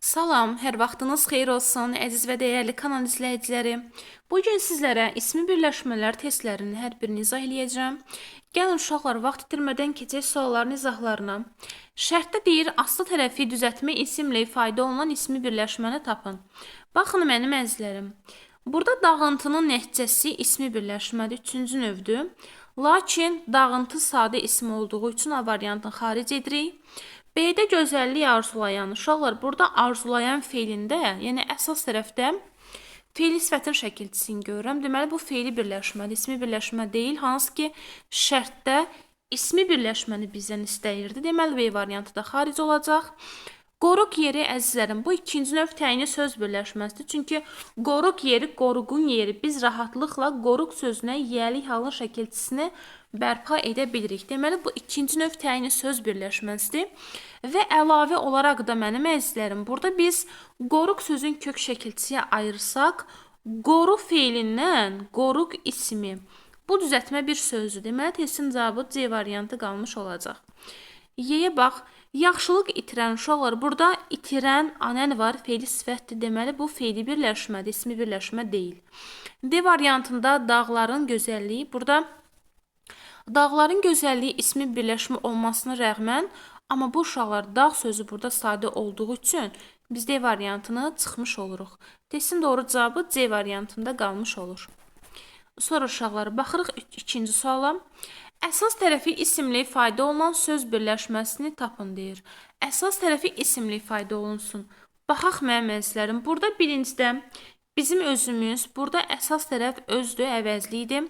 Salam, hər vaxtınız xeyir olsun, əziz və dəyərli kanal izləyiciləri. Bu gün sizlərə ismi birləşmələr testlərinin hər birini izah eləyəcəm. Gəlin uşaqlar, vaxt itirmədən keçək sualların izahlarına. Şərtdə deyir, aslı tərəfi düzəltmə isimlə ifadə olunan ismi birləşməni tapın. Baxın mənim əzizlərim. Burada dağıntının nəticəsi ismi birləşmədir, üçüncü növdür. Lakin dağıntı sadə isim olduğu üçün A variantını xaric edirik. B-də gözəlliyi arzulayan, uşaqlar burada arzulayan feilində, yəni əsas tərəfdə feili sifətin şəkilçisini görürəm. Deməli, bu feili birləşmədir, ismi birləşmə deyil. Hansı ki, şərtdə ismi birləşməni bizdən istəyirdi. Deməli, B variantı da xaric olacaq. Qoruq yeri, əzizlərim, bu ikinci növ təyini söz birləşməsidir. Çünki qoruq yeri, qoruqun yeri biz rahatlıqla qoruq sözünə yiyəlik halın şəkilçisini bərpa edə bilirik. Deməli, bu ikinci növ təyini söz birləşməsidir. Və əlavə olaraq da mənim əzizlərim, burada biz qoruq sözün kök şəkilçiyə ayırsaq, qoru feilindən qoruq ismi. Bu düzəltmə bir sözdür. Deməli, testin cavabı C variantı qalmış olacaq. Y-yə bax. Yaxşılıq itirən uşaqlar, burada itirən anən var, feili sifətdir. Deməli, bu feili birləşmədir, ismi birləşmə deyil. D variantında dağların gözəlliyi, burada dağların gözəlliyi ismi birləşmə olmasına rəğmən, amma bu uşaqlar dağ sözü burada sadə olduğu üçün biz D variantını çıxmış oluruq. Testin doğru cavabı C variantında qalmış olur. Sonra uşaqlar, baxırıq ikinci suala. Əsas tərəfi isimli ifadə olunan söz birləşməsini tapın deyir. Əsas tərəfi isimli ifadə olunsun. Baxaq mənim əzizlərim. Burada birincidə bizim özümüz, burada əsas tərəf özdür, əvəzlidir.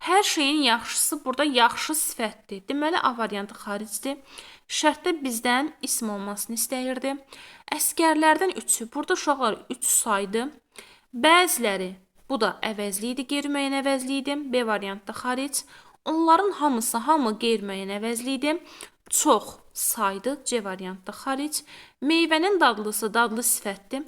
Hər şeyin yaxşısı burada yaxşı sifətdir. Deməli, A variantı xaricdir. Şərtdə bizdən isim olmasını istəyirdi. Əskərlərdən üçü, burada uşaqlar 3 saydı. Bəziləri, bu da əvəzlidir, qeyri-müəyyən əvəzlidir. B variantı xaric. Onların hamısı, hamı qeyri-müəyyən əvəzlidir. Çox saydı, C variantda xaric. Meyvənin dadlısı, dadlı sifətdir.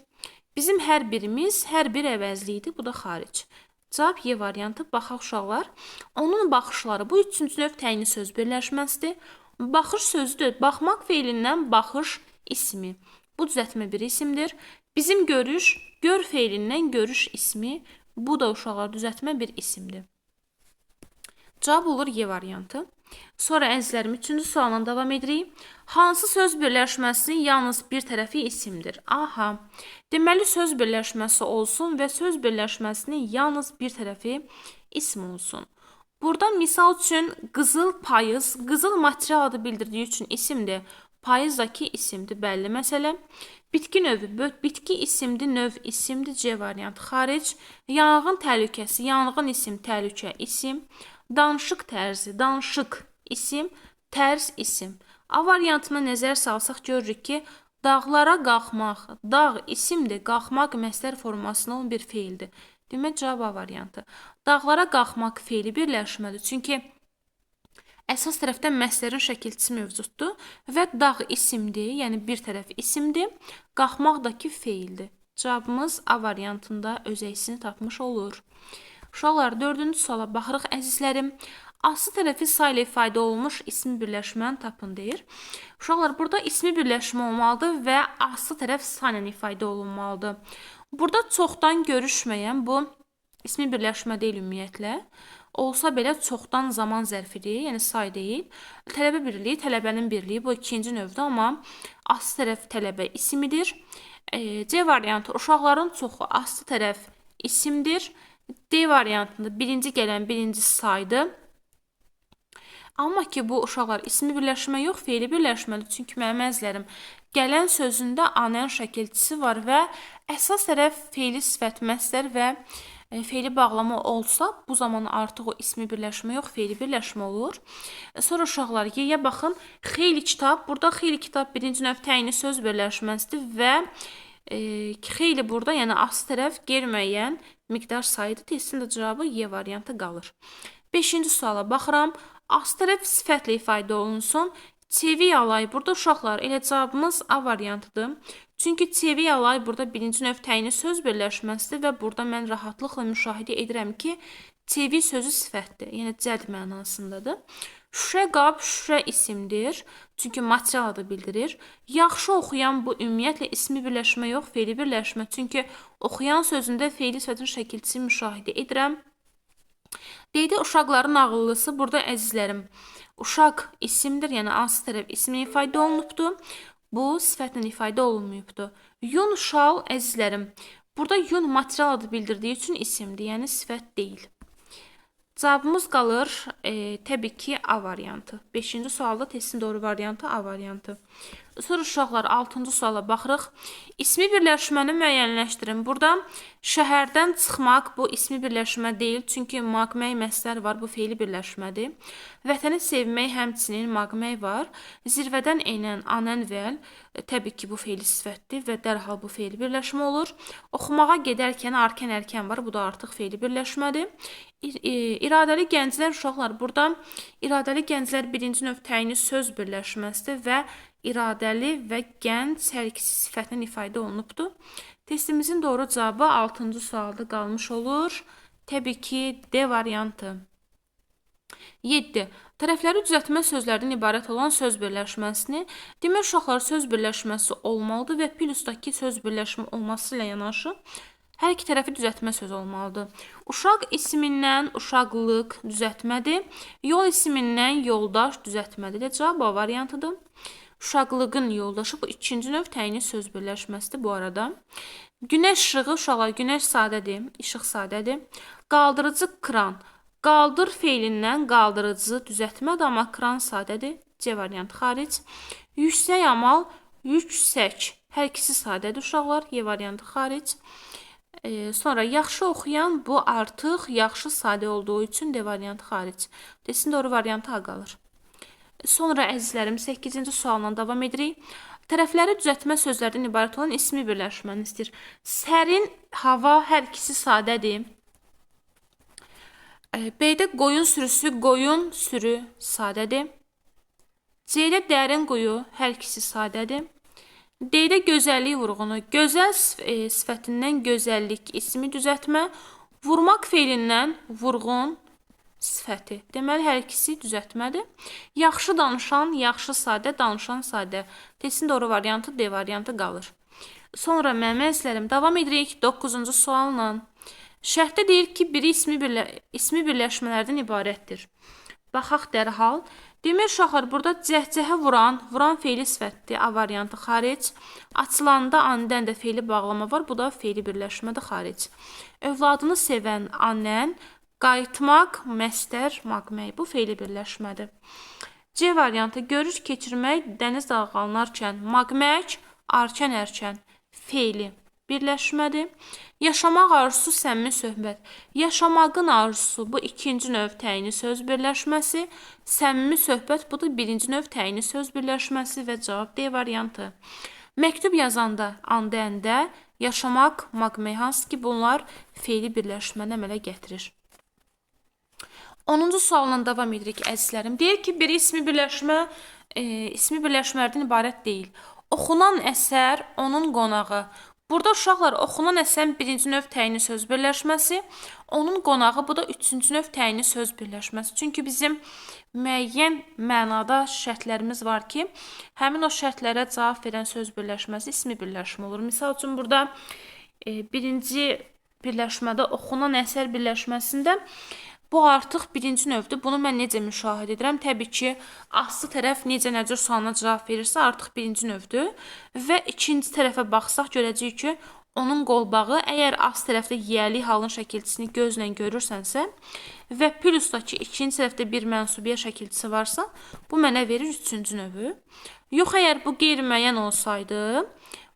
Bizim hər birimiz, hər bir əvəzlidir, bu da xaric. Cavab Y variantı, baxaq uşaqlar. Onun baxışları, bu üçüncü növ təyini söz birləşməsidir. Baxış sözüdür, baxmaq feilindən baxış ismi. Bu düzəltmə bir isimdir. Bizim görüş, gör feilindən görüş ismi. Bu da uşaqlar düzəltmə bir isimdir. Cavab olur Y variantı. Sonra əzizlərim, üçüncü sualına davam edirik. Hansı söz birləşməsinin yalnız bir tərəfi isimdir? Aha. Deməli, söz birləşməsi olsun və söz birləşməsinin yalnız bir tərəfi isim olsun. Burada misal üçün qızıl payız, qızıl material adı bildirdiyi üçün isimdir. Payızdakı isimdir, bəlli məsələ. Bitki növü, bitki isimdir, növ isimdir, C variantı xaric. Yanğın təhlükəsi, yanğın isim, təhlükə isim. Danışıq tərzi, danışıq isim, tərz isim. A variantına nəzər salsaq görürük ki, dağlara qalxmaq, dağ isimdir, qalxmaq məsdər formasında olan bir feildir. Demək, cavab A variantı. Dağlara qalxmaq feili birləşmədir. Çünki əsas tərəfdən məsdərin şəkilçisi mövcuddur və dağ isimdir, yəni bir tərəf isimdir, qalxmaqdakı feildir. Cavabımız A variantında öz əksini tapmış olur. Uşaqlar, dördüncü suala baxırıq əzizlərim. Aslı tərəfi sayla ifadə olunmuş ismi birləşməni tapın deyir. Uşaqlar, burada ismi birləşmə olmalıdır və aslı tərəf sayla ifadə olunmalıdır. Burada çoxdan görüşməyən bu ismi birləşmə deyil ümumiyyətlə. Olsa belə çoxdan zaman zərfidir, yəni say deyil. Tələbə birliyi, tələbənin birliyi bu ikinci növdür, amma aslı tərəf tələbə ismidir. C variantı uşaqların çoxu aslı tərəf isimdir. D variantında birinci gələn birinci saydı. Amma ki, bu uşaqlar ismi birləşmə yox, feili birləşməli. Çünki mənim əzizlərim, gələn sözündə anən şəkilçisi var və əsas tərəf feili sifət, məsdər və feili bağlama olsa, bu zaman artıq o ismi birləşmə yox, feili birləşmə olur. Sonra uşaqlar, Y-yə baxın, xeyli kitab. Burada xeyli kitab birinci növ təyini söz birləşməsidir və xeyli burada, yəni aslı tərəf qeyri-müəyyən miqdar sayıdır. Testin də cavabı Y variantı qalır. 5-ci suala baxıram. Aslı tərəf sifətlə ifadə olunsun. Çevik alay, burada uşaqlar, elə cavabımız A variantıdır. Çünki çevik alay burada birinci növ təyini söz birləşməsidir və burada mən rahatlıqla müşahidə edirəm ki, çevik sözü sifətdir, yəni cəld mənasındadır. Şüşə qab şüşə isimdir. Çünki material adı bildirir. Yaxşı oxuyan bu ümumiyyətlə ismi birləşmə yox, fe'li birləşmə. Çünki oxuyan sözündə fe'li sifətin şəkilçisini müşahidə edirəm. Deydi uşaqların ağıllısı. Burada əzizlərim, uşaq isimdir, yəni hansı tərəf ismi ifadə olunubdur. Bu sifətlə ifadə olunmayıbdır. Yun şal əzizlərim. Burada yun material adı bildirdiyi üçün isimdir, yəni sifət deyil. Cavabımız qalır təbii ki A variantı. 5-ci sualda testin doğru variantı A variantı. Sonra uşaqlar 6-cı suala baxırıq. İsmi birləşməni müəyyənləşdirin. Burada şəhərdən çıxmaq bu ismi birləşmə deyil. Çünki maqmək məsdər var. Bu fe'li birləşmədir. Vətəni sevmək həmçinin maqmək var. Zirvədən enən anənvəl təbii ki bu fe'li sifətdir və dərhal bu fe'li birləşmə olur. Oxumağa gedərkən arkən ərkən var. Bu da artıq fe'li birləşmədir. İradəli gənclər uşaqlar. Burada iradəli gənclər birinci növ təyini söz birləşməsidir və iradəli və gənc hər ikisi sifətlə ifadə olunubdur. Testimizin doğru cavabı 6-cı sualda qalmış olur. Təbii ki D variantı. 7. Tərəfləri düzəltmə sözlərdən ibarət olan söz birləşməsini. Demək uşaqlar söz birləşməsi olmalıdır və plusdakı söz birləşmə olması ilə yanaşı hər iki tərəfi düzəltmə söz olmalıdır. Uşaq ismindən uşaqlıq düzəltmədir. Yol ismindən yoldaş düzəltmədir. Cavab A variantıdır. Uşaqlığın yoldaşı bu ikinci növ təyini söz birləşməsidir bu arada. Günəş işığı uşaqlar, günəş sadədir, işıq sadədir. Qaldırıcı kran. Qaldır fe'lindən qaldırıcı düzəltmədir, amma kran sadədir. C variantı xaric. Yüksək amal, yüksək. Hər ikisi sadədir uşaqlar. Y variantı xaric. Sonra yaxşı oxuyan bu artıq yaxşı sadə olduğu üçün D variantı xaric. Desin doğru variantı A qalır. Sonra əzizlərim 8-ci sualla davam edirik. Tərəfləri düzəltmə sözlərdən ibarət olan ismi birləşməni istəyir. Sərin, hava hər ikisi sadədir. B-də qoyun sürüsü, qoyun sürü sadədir. C-də dərin quyu hər ikisi sadədir. D-də gözəllik vurğunu, gözəl sifətindən gözəllik ismi düzəltmə, vurmaq fe'lindən vurğun sifəti. Deməli, hər ikisi düzəltmədir. Yaxşı danışan, yaxşı sadə, danışan sadə. Testin doğru variantı D variantı qalır. Sonra mənim əzizlərim, davam edirik 9-cu sualla. Şərtdə deyir ki, biri ismi birləşmələrdən ibarətdir. Baxaq dərhal. Demək uşaqlar, burada cəhcəhə vuran fe'li sifətdir. A variantı xaric. Açılanda andən də fe'li bağlama var. Bu da fe'li birləşmədir xaric. Övladını sevən annen, qayıtmaq, məsdər, maqmək. Bu fe'li birləşmədir. C variantı görüş keçirmək, dəniz dalğalanarkən, maqmək, arkən ərkən, fe'li birləşmədir. Yaşamaq arzusu, səmimi söhbət. Yaşamağın arzusu bu ikinci növ təyini söz birləşməsi. Səmimi söhbət bu da birinci növ təyini söz birləşməsi və cavab D variantı. Məktub yazanda, anda, əndə, yaşamaq, maqmək, hansı ki bunlar fe'li birləşməni əmələ gətirir. 10-cu sualla davam edirik əzizlərim. Deyir ki, biri ismi birləşmələrdən ibarət deyil. Oxunan əsər, onun qonağı. Burada uşaqlar oxunan əsərin birinci növ təyini söz birləşməsi, onun qonağı bu da üçüncü növ təyini söz birləşməsi. Çünki bizim müəyyən mənada şərtlərimiz var ki, həmin o şərtlərə cavab verən söz birləşməsi ismi birləşmə olur. Misal üçün burada birinci birləşmədə oxunan əsər birləşməsində bu artıq birinci növdür. Bunu mən necə müşahidə edirəm? Təbii ki, aslı tərəf necə nəcür sualına cavab verirsə, artıq birinci növdür. Və ikinci tərəfə baxsaq, görəcəyik ki, onun qolbağı, əgər aslı tərəfdə yiyəlik halın şəkilçisini gözlə görürsənsə və plusdakı ikinci tərəfdə bir mənsubiyə şəkilçisi varsa, bu mənə verir üçüncü növü. Yox, əgər bu qeyri-müəyyən olsaydı,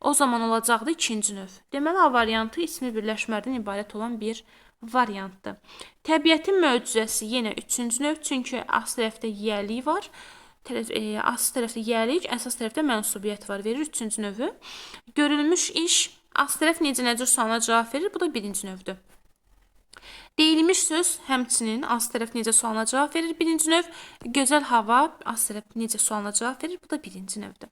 o zaman olacaqdı ikinci növ. Deməli, A variantı ismi birləşmələrdən ibarət olan bir variantdır. Təbiətin möcüzəsi yenə üçüncü növ, çünki aslı tərəfdə yiyəlik var. Aslı tərəfdə yiyəlik, əsas tərəfdə mənsubiyyət var, verir üçüncü növü. Görülmüş iş, aslı tərəf necə nəcür sualına cavab verir, bu da birinci növdür. Deyilmiş söz həmçinin az tərəf necə sualına cavab verir. Birinci növ gözəl hava az tərəf necə sualına cavab verir. Bu da birinci növdür.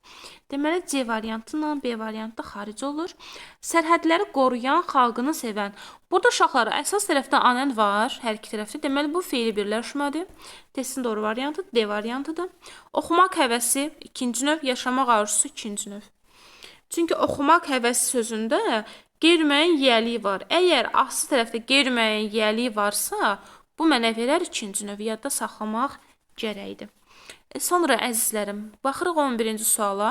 Deməli C variantı ilə B variantı da xaric olur. Sərhədləri qoruyan, xalqını sevən. Burada uşaqlar əsas tərəfdə anən var, hər iki tərəfdə. Deməli bu feili birləşmədir. Testin doğru variantı D variantıdır. Oxumaq həvəsi ikinci növ, yaşamaq arzusu ikinci növ. Çünki oxumaq həvəsi sözündə qeyri-müəyyən yiyəliyi var. Əgər aslı tərəfdə qeyri-müəyyən yiyəliyi varsa, bu mənə verər ikinci növü yadda saxlamaq gərəkdir. Sonra əzizlərim, baxırıq 11-ci suala.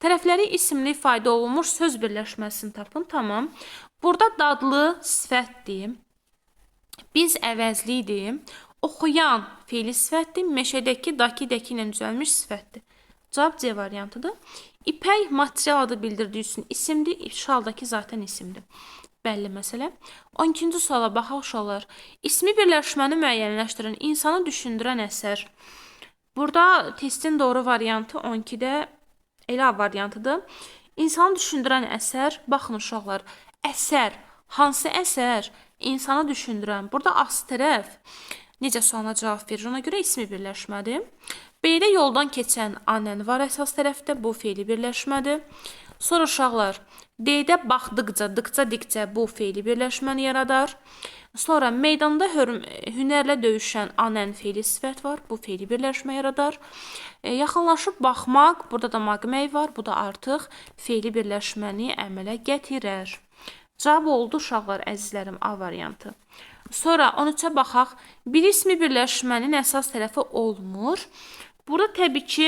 Tərəfləri isimli ifadə olunmuş söz birləşməsini tapın. Tamam. Burada dadlı sifətdir. Biz əvəzlidir. Oxuyan feili sifətdir. Meşədəki daki dəki ilə düzəlmiş sifətdir. Cavab C variantıdır. İpək material adı bildirdiyi üçün isimdir. Şaldakı zaten isimdir. Bəlli məsələ. 12-ci suala baxaq uşaqlar. İsmi birləşməni müəyyənləşdirən, insanı düşündürən əsər. Burada testin doğru variantı 12-də elə variantıdır. İnsanı düşündürən əsər. Baxın uşaqlar. Əsər. Hansı əsər? İnsanı düşündürən. Burada as tərəf necə sualına cavab verir? Ona görə ismi birləşmədir. B-də yoldan keçən anən var əsas tərəfdə. Bu feili birləşmədir. Sonra uşaqlar, D-də baxdıqca, dıqca, dikcə bu feili birləşməni yaradar. Sonra meydanda hünərlə döyüşən anən feili sifət var. Bu feili birləşmə yaradar. Yaxınlaşıb baxmaq, burada da maqmək var. Bu da artıq feili birləşməni əmələ gətirər. Cavab oldu uşaqlar, əzizlərim, A variantı. Sonra 13-ə baxaq. Bir ismi birləşmənin əsas tərəfi olmur. Burada təbii ki,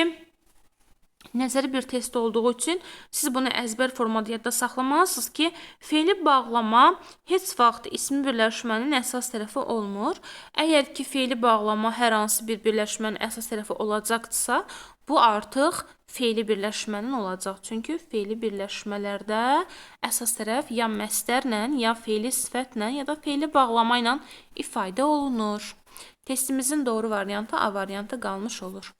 nəzəri bir test olduğu üçün siz bunu əzbər formada yadda saxlamalısınız ki, feili bağlama heç vaxt ismi birləşmənin əsas tərəfi olmur. Əgər ki, feili bağlama hər hansı bir birləşmənin əsas tərəfi olacaqdırsa, bu artıq feili birləşmənin olacaq. Çünki feili birləşmələrdə əsas tərəf ya məstərlə, ya feili sifətlə, ya da feili bağlama ilə ifadə olunur. Testimizin doğru variantı A variantı qalmış olur.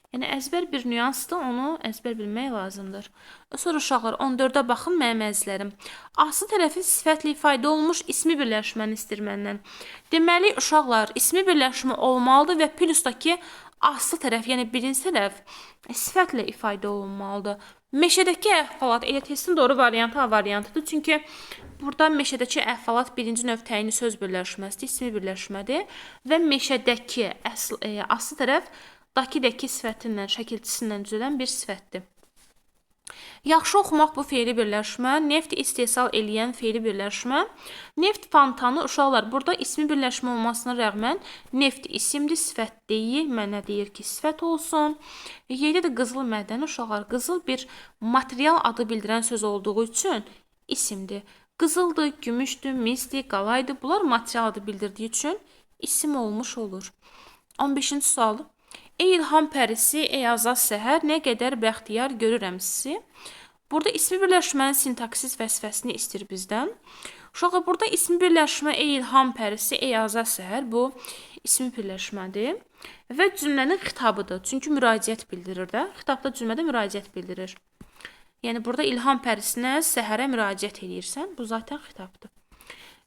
Yəni, əzbər bir nüansdır, onu əzbər bilmək lazımdır. Sonra uşaqlar, 14-ə baxın, mənim əzizlərim. Aslı tərəfi sifətlə ifadə olunmuş ismi birləşməni istir məndən. Deməli, uşaqlar, ismi birləşmə olmalıdır və plusdakı aslı tərəf, yəni birinci tərəf sifətlə ifadə olunmalıdır. Meşədəki əhvalat, elə testin doğru variantı A variantıdır. Çünki burada meşədəki əhvalat birinci növ təyini söz birləşməsidir, ismi birləşmədir və meşədəki aslı tərəf daki-dəki sifətindən, şəkilçisindən düzələn bir sifətdir. Yaxşı oxumaq bu feili birləşmə, neft istehsal eləyən feili birləşmə. Neft fontanı, uşaqlar, burada ismi birləşmə olmasına rəğmən neft isimdir, sifət deyil. Mənə deyir ki, sifət olsun. Yerdə də qızıl mədən, uşaqlar, qızıl bir material adı bildirən söz olduğu üçün isimdir. Qızıldır, gümüşdür, misdir, qalaydır. Bunlar material adı bildirdiyi üçün isim olmuş olur. 15-ci sual. Ey ilham pərisi, ey azad səhər, nə qədər bəxtiyar görürəm sizi. Burada ismi birləşmənin sintaksis vəzifəsini istir bizdən. Uşaqlar, burada ismi birləşmə, ey ilham pərisi, ey azad səhər, bu ismi birləşmədir. Və cümlənin xitabıdır. Çünki müraciət bildirir də. Xitabda cümlədə müraciət bildirir. Yəni, burada ilham pərisinə səhərə müraciət edirsən. Bu zaten xitabdır.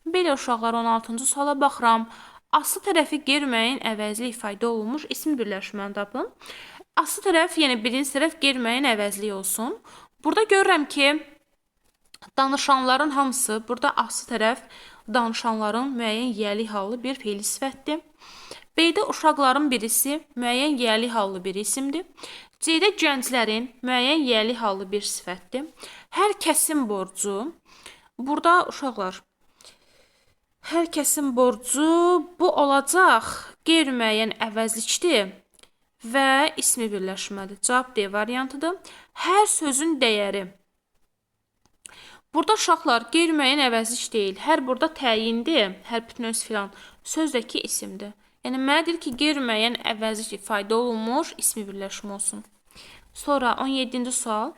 Belə uşaqlar, 16-cı suala baxıram. Aslı tərəfi qeyri-müəyyən əvəzli ifadə olunmuş ismi birləşməni tapın. Aslı tərəf, yəni birinci tərəf qeyri-müəyyən əvəzli olsun. Burada görürəm ki, danışanların hamısı, burada aslı tərəf danışanların müəyyən yiyəli hallı bir feili sifətdir. B-də uşaqların birisi müəyyən yiyəli hallı bir isimdir. C-də gənclərin müəyyən yiyəli hallı bir sifətdir. Hər kəsin borcu, burada uşaqlar, hər kəsin borcu bu olacaq qeyri-müəyyən əvəzlikdir və ismi birləşmədir. Cavab D variantıdır. Hər sözün dəyəri. Burada uşaqlar qeyri-müəyyən əvəzlik deyil. Hər burada təyindir, hər bütün öz filan sözdəki isimdir. Yəni, mənə deyir ki, qeyri-müəyyən əvəzlik ifadə olunmuş ismi birləşmə olsun. Sonra 17-ci sual.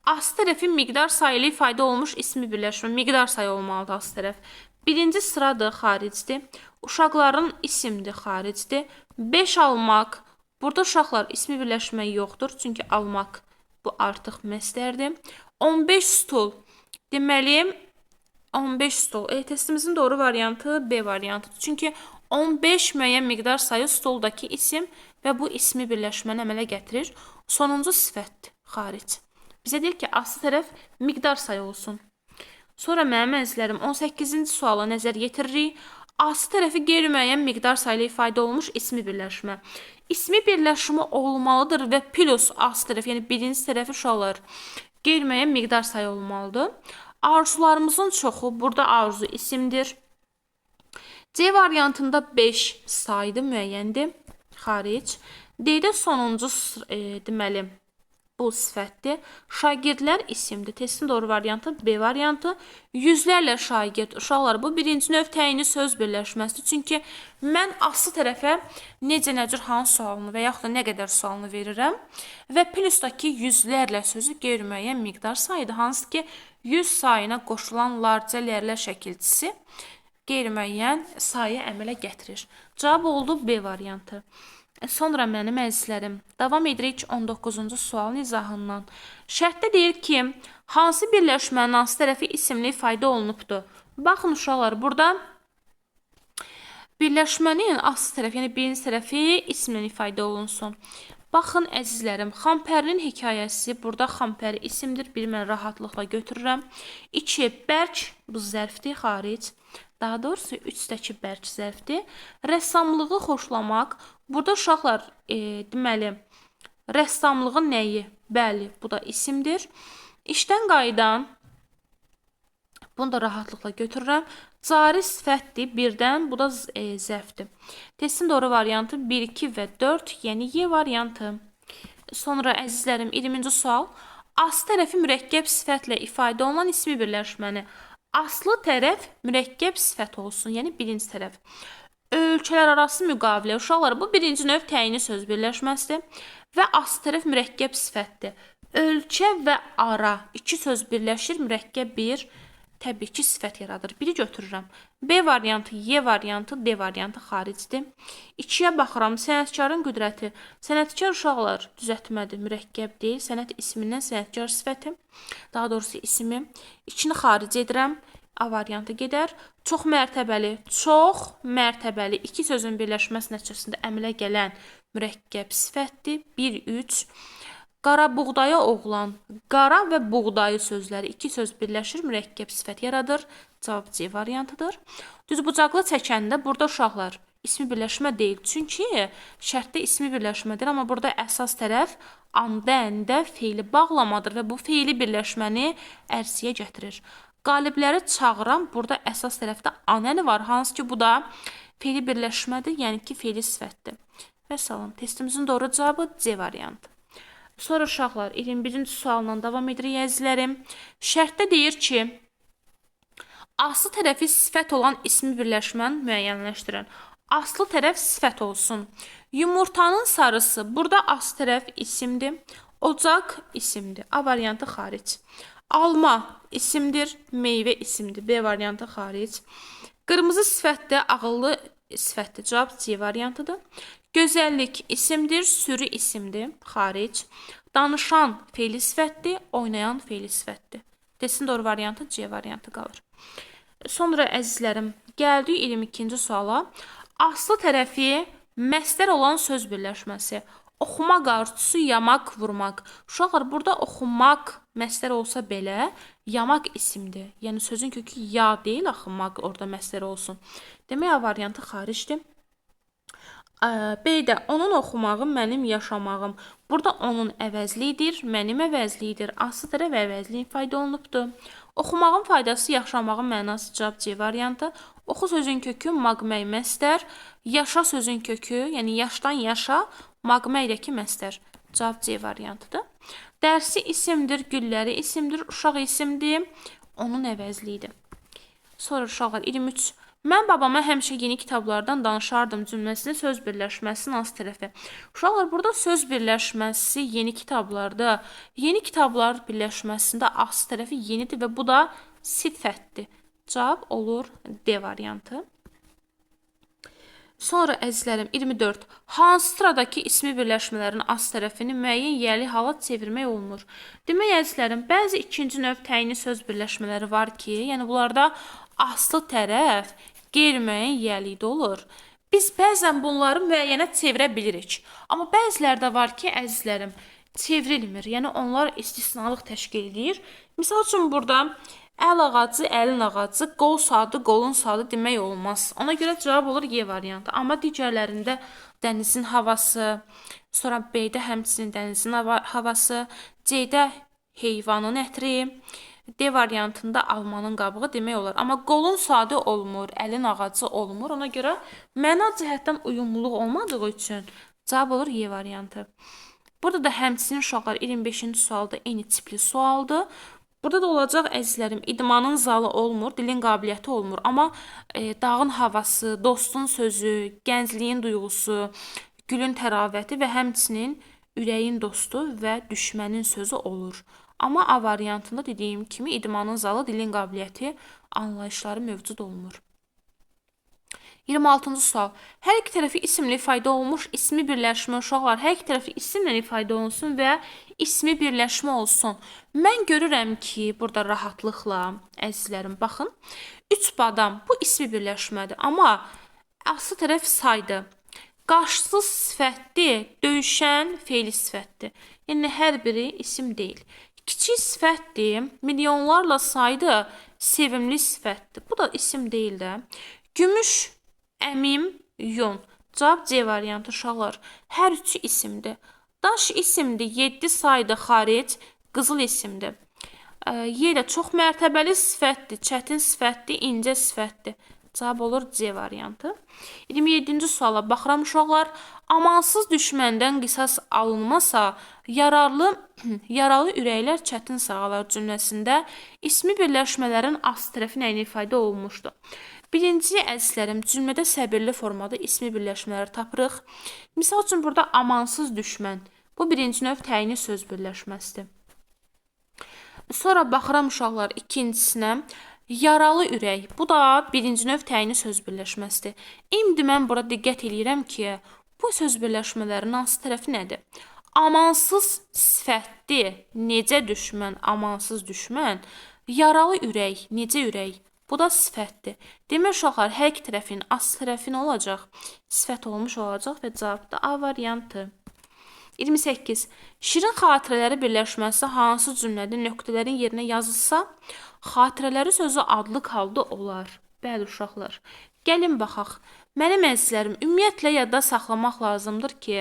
Aslı tərəfi miqdar sayılı ifadə olmuş ismi birləşmə. Miqdar sayı olmalıdır aslı tərəf. Birinci sıradır, xaricdir. Uşaqların isimdir, xaricdir. 5 almaq. Burada uşaqlar ismi birləşmək yoxdur. Çünki almaq bu artıq məstərdir. 15 stul. Deməli, 15 stol. Testimizin doğru variantı B variantıdır. Çünki 15 müəyyən miqdar sayı stoldakı isim və bu ismi birləşməni əmələ gətirir. Sonuncu sifətdir, xaric. Bizə deyir ki, aslı tərəf miqdar sayı olsun. Sonra mənim əzizlərim 18-ci suala nəzər yetiririk. Aslı tərəfi qeyri-müəyyən miqdar sayı ilə ifadə olunmuş ismi birləşmə. İsmi birləşimi olmalıdır və plus aslı tərəf, yəni birinci tərəfi uşaqlar qeyri-müəyyən miqdar sayı olmalıdır. Arzularımızın çoxu, burada arzu isimdir. C variantında 5 saydı, müəyyəndir, xaric. D-də sonuncu deməli, bu sifətdir. Şagirdlər isimdir. Testin doğru variantı B variantı. Yüzlərlə şagird. Uşaqlar, bu birinci növ təyini söz birləşməsidir. Çünki mən aslı tərəfə necə, nəcür, hansı sualını və yaxud da nə qədər sualını verirəm. Və plusdakı yüzlərlə sözü qeyri-müəyyən miqdar sayıdır. Hansı ki, 100 sayına qoşulan larca lərlər şəkilçisi qeyri-müəyyən sayı əmələ gətirir. Cavab oldu B variantı. Sonra mənim əzizlərim, davam edirik 19-cu sualın izahından. Şərtdə deyir ki, hansı birləşmənin hansı tərəfi isimli ifadə olunubdur? Baxın uşaqlar, burada birləşmənin aslı tərəfi, yəni birinci tərəfi ismlə ifadə olunsun. Baxın əzizlərim, Xampərinin hekayəsi, burada Xampəri isimdir, bir mən rahatlıqla götürürəm. 2, bərk, bu zərfdir, xaric. Daha doğrusu 3-dəki bərk zərfdir. Rəssamlığı xoşlamaq, burada uşaqlar, deməli, rəssamlığın nəyi? Bəli, bu da isimdir. İşdən qayıdan, bunu da rahatlıqla götürürəm. Cari sifətdir, birdən, bu da zərfdir. Testin doğru variantı 1, 2 və 4, yəni Y variantı. Sonra əzizlərim, 20-ci sual. Aslı tərəfi mürəkkəb sifətlə ifadə olunan ismi birləşməni. Aslı tərəf mürəkkəb sifət olsun, yəni birinci tərəf. Ölkələr arası müqavilə, uşaqlar, bu birinci növ təyini söz birləşməsidir və aslı tərəf mürəkkəb sifətdir. Ölkə və ara, iki söz birləşir, mürəkkəb bir, təbii ki, sifət yaradır. Biri götürürəm. B variantı, Y variantı, D variantı xaricdir. 2-yə baxıram, sənətkarın qüdrəti. Sənətkar uşaqlar düzəltmədir, mürəkkəb deyil. Sənət ismindən sənətkar sifəti, daha doğrusu ismi. 2-ni xaric edirəm, A variantı gedər. Çox mərtəbəli iki sözün birləşməsi nəticəsində əmələ gələn mürəkkəb sifətdir. 1, 3. Qara buğdaya oğlan, qara və buğdayı sözləri iki söz birləşir, mürəkkəb sifət yaradır. Cavab C variantıdır. Düz bucaqlı çəkəndə burada uşaqlar ismi birləşmə deyil. Çünki şərtdə ismi birləşmədir, amma burada əsas tərəf anda, əndə feili bağlamadır və bu feili birləşməni ərsiyə gətirir. Qalibləri çağıran, burada əsas tərəfdə anəni var, hansı ki, bu da feili birləşmədir, yəni ki, feili sifətdir. Və salam, testimizin doğru cavabı C variantı. Sonra uşaqlar, 21-ci sualdan davam edirik əzizlərim. Şərtdə deyir ki, aslı tərəfi sifət olan ismi birləşməni müəyyənləşdirən. Aslı tərəf sifət olsun. Yumurtanın sarısı, burada aslı tərəf isimdir. Ocaq isimdir. A variantı xaric. Alma isimdir, meyvə isimdir. B variantı xaric. Qırmızı sifətdə, ağıllı sifətdir. Cavab C variantıdır. Gözəllik isimdir, sürü isimdir, xaric. Danışan feili sifətdir, oynayan feili sifətdir. Testin doğru variantı C variantı qalır. Sonra əzizlərim, gəldik 22-ci suala. Aslı tərəfi məstər olan söz birləşməsi. Oxumaq arzusu, yamaq, vurmaq. Uşaqlar, burada oxumaq məstər olsa belə, yamaq isimdir. Yəni, sözün kökü ya deyil, axımaq orada məstər olsun. Demək, A variantı xaricdir. B-də onun oxumağı, mənim yaşamağım. Burada onun əvəzlidir, mənim əvəzlidir. Aslı tərəf əvəzli ifadə olunubdur. Oxumağın faydası, yaşamağın mənası. Cavab C variantı. Oxu sözün kökü, maqmək məstər. Yaşa sözün kökü, yəni yaşdan yaşa, maqməkdəki məstər. Cavab C variantıdır. Dərsi isimdir, gülləri isimdir, uşaq isimdir, onun əvəzlidir. Sonra uşaqlar 23. Mən babama həmişə yeni kitablardan danışardım cümləsinin söz birləşməsinin hansı tərəfi. Uşaqlar, burada söz birləşməsi yeni kitablarda, yeni kitablar birləşməsində aslı tərəfi yenidir və bu da sifətdir. Cavab olur D variantı. Sonra əzizlərim 24. Hansı sıradakı ismi birləşmələrin as tərəfini müəyyən yəli hala çevirmək olmur? Demək əzizlərim, bəzi ikinci növ təyinli söz birləşmələri var ki, yəni bunlarda aslı tərəf qeyri-müəyyən yəli də olur. Biz bəzən bunları müəyyənə çevirə bilirik. Amma bəziləri də var ki, əzizlərim, çevrilmir. Yəni onlar istisnalıq təşkil edir. Misal üçün burada əl ağacı, əlin ağacı, qol sadı, qolun sadı demək olmaz. Ona görə cavab olur Y variantı. Amma digərlərində dənizin havası, sonra B-də həmçinin dənizin havası, C-də heyvanın ətri, D variantında almanın qabığı demək olar. Amma qolun sadı olmur, əlin ağacı olmur. Ona görə məna cəhətdən uyumluluq olmadığı üçün cavab olur Y variantı. Burada da həmçinin uşaqlar 25-ci sualda eyni tipli sualdır. Burada da olacaq əzizlərim, idmanın zalı olmur, dilin qabiliyyəti olmur. Amma dağın havası, dostun sözü, gəncliyin duyğusu, gülün təravəti və həmçinin ürəyin dostu və düşmənin sözü olur. Amma A variantında dediyim kimi idmanın zalı, dilin qabiliyyəti, anlayışları mövcud olmur. 26-cı sual. Hər iki tərəfi isimlə ifadə olmuş ismi birləşmə uşaqlar, hər iki tərəfi isimlə ifadə olunsun və ismi birləşmə olsun. Mən görürəm ki, burada rahatlıqla, əzizlərim, baxın, 3 badam bu ismi birləşmədir, amma aslı tərəf saydı. Qaşsız sifətdir, döyüşən feili sifətdir. Yəni, hər biri isim deyil. Kiçik sifətdir, milyonlarla saydı, sevimli sifətdir. Bu da isim deyil də. Gümüş, əmim, yon. Cavab C variantı uşaqlar. Hər üçü isimdir. Daş isimdir, 7 saydı, xaric, qızıl isimdir. Y də çox mərtəbəli sifətdir, çətin sifətdir, incə sifətdir. Cavab olur C variantı. 27-ci suala baxıram uşaqlar. Amansız düşməndən qisas alınmasa, yaralı ürəklər çətin sağalar cümləsində ismi birləşmələrin as tərəfi nə ilə ifadə olunmuşdur? Birinci əzizlərim, cümlədə səbirli formada ismi birləşmələri tapırıq. Misal üçün burada amansız düşmən. Bu birinci növ təyini söz birləşməsidir. Sonra baxıram uşaqlar ikincisinə. Yaralı ürək. Bu da birinci növ təyini söz birləşməsidir. İndi mən burada diqqət edirəm ki, bu söz birləşmələrin hansı tərəfi nədir? Amansız sifətdir. Necə düşmən? Amansız düşmən. Yaralı ürək. Necə ürək? Bu da sifətdir. Demək uşaqlar, hər iki tərəfin as tərəfi nə olacaq? Sifət olmuş olacaq və cavab da A variantı. 28. Şirin xatirələri birləşməsi hansı cümlədə nöqtələrin yerinə yazılsa, xatirələri sözü adlıq halda olar. Bəli uşaqlar. Gəlin baxaq. Mənim əzizlərim, ümumiyyətlə yadda saxlamaq lazımdır ki,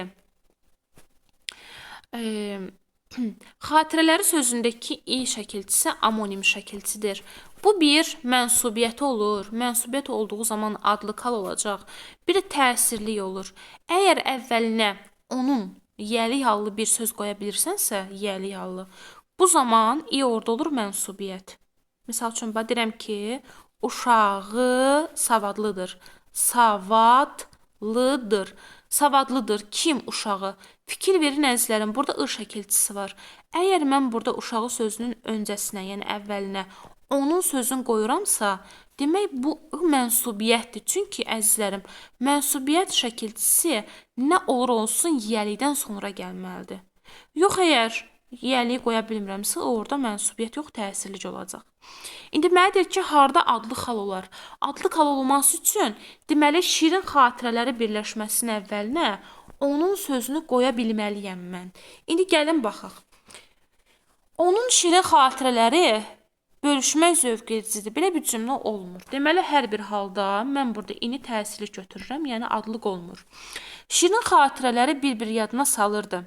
xatirələri sözündəki i şəkilçisi amonim şəkilçidir. Bu bir mənsubiyyəti olur. Mənsubiyyət olduğu zaman adlı kal olacaq. Bir də təsirli olur. Əgər əvvəlinə onun yəli hallı bir söz qoya bilirsənsə, yəli hallı, bu zaman i orada olur mənsubiyyət. Misal üçün, deyirəm ki, uşağı savadlıdır. Savadlıdır. Savadlıdır. Kim uşağı? Fikir verin əzizlərim, burada ı şəkilçisi var. Əgər mən burada uşağı sözünün öncəsinə, yəni əvvəlinə onun sözünü qoyuramsa, demək bu mənsubiyyətdir. Çünki əzizlərim, mənsubiyyət şəkilçisi nə olur olsun yəlidən sonra gəlməlidir. Yox, əgər yəliyi qoya bilmirəmsə, orada mənsubiyyət yox, təsirlic olacaq. İndi mənə deyir ki, harda adlı xal olar? Adlı xal olması üçün deməli şirin xatirələri birləşməsinin əvvəlinə onun sözünü qoya bilməliyəm mən. İndi gəlin baxaq. Onun şirin xatirələri bölüşmək zövq edicidir. Belə bir cümlə olmur. Deməli, hər bir halda mən burada ini təsirli götürürəm, yəni adlıq olmur. Şirin xatirələri bir-bir yadına salırdı.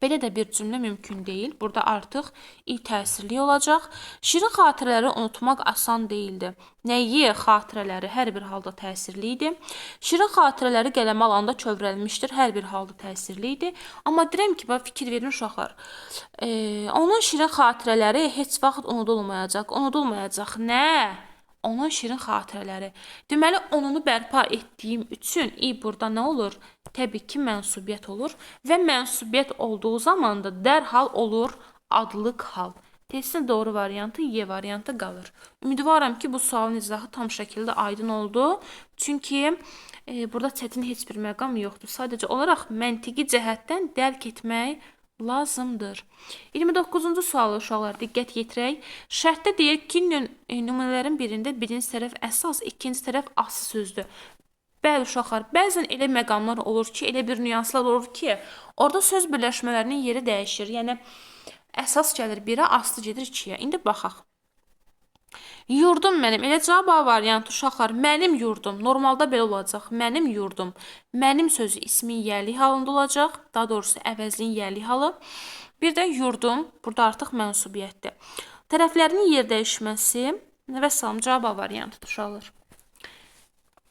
Belə də bir cümlə mümkün deyil. Burada artıq i təsirli olacaq. Şirin xatirələri unutmaq asan deyildi. Nəyi? Xatirələri hər bir halda təsirli idi. Şirin xatirələri qələmə alanda kövrəlmişdir. Hər bir halda təsirli idi. Amma deyirəm ki, fikir verin uşaqlar. Onun şirin xatirələri heç vaxt unudulmayacaq. Unudulmayacaq. Nə? Onun şirin xatirələri. Deməli, onunu bərpa etdiyim üçün i burada nə olur? Təbii ki, mənsubiyyət olur və mənsubiyyət olduğu zaman da dərhal olur adlıq hal. Testin doğru variantı Y variantı qalır. Ümidvaram ki bu sualın izahı tam şəkildə aydın oldu. Çünki burada çətin heç bir məqam yoxdur. Sadəcə olaraq məntiqi cəhətdən dərk etmək lazımdır. 29-cu sualı uşaqlar diqqət yetirək. Şərtdə deyir ki, nümunələrin birində birinci tərəf əsas, ikinci tərəf asıl sözdür. Bəli uşaqlar, bəzən elə məqamlar olur ki, elə bir nüanslar olur ki, orada söz birləşmələrinin yeri dəyişir. Yəni əsas gəlir 1-ə, aslı gedir 2-yə. İndi baxaq. Yurdum mənim. Elə cavab A variantı uşaqlar. Mənim yurdum. Normalda belə olacaq. Mənim yurdum. Mənim sözü ismin yəli halında olacaq. Daha doğrusu əvəzliyin yəli halı. Bir də yurdum. Burada artıq mənsubiyyətdir. Tərəflərinin yer dəyişməsi və salam cavab A variantıdır uşaqlar.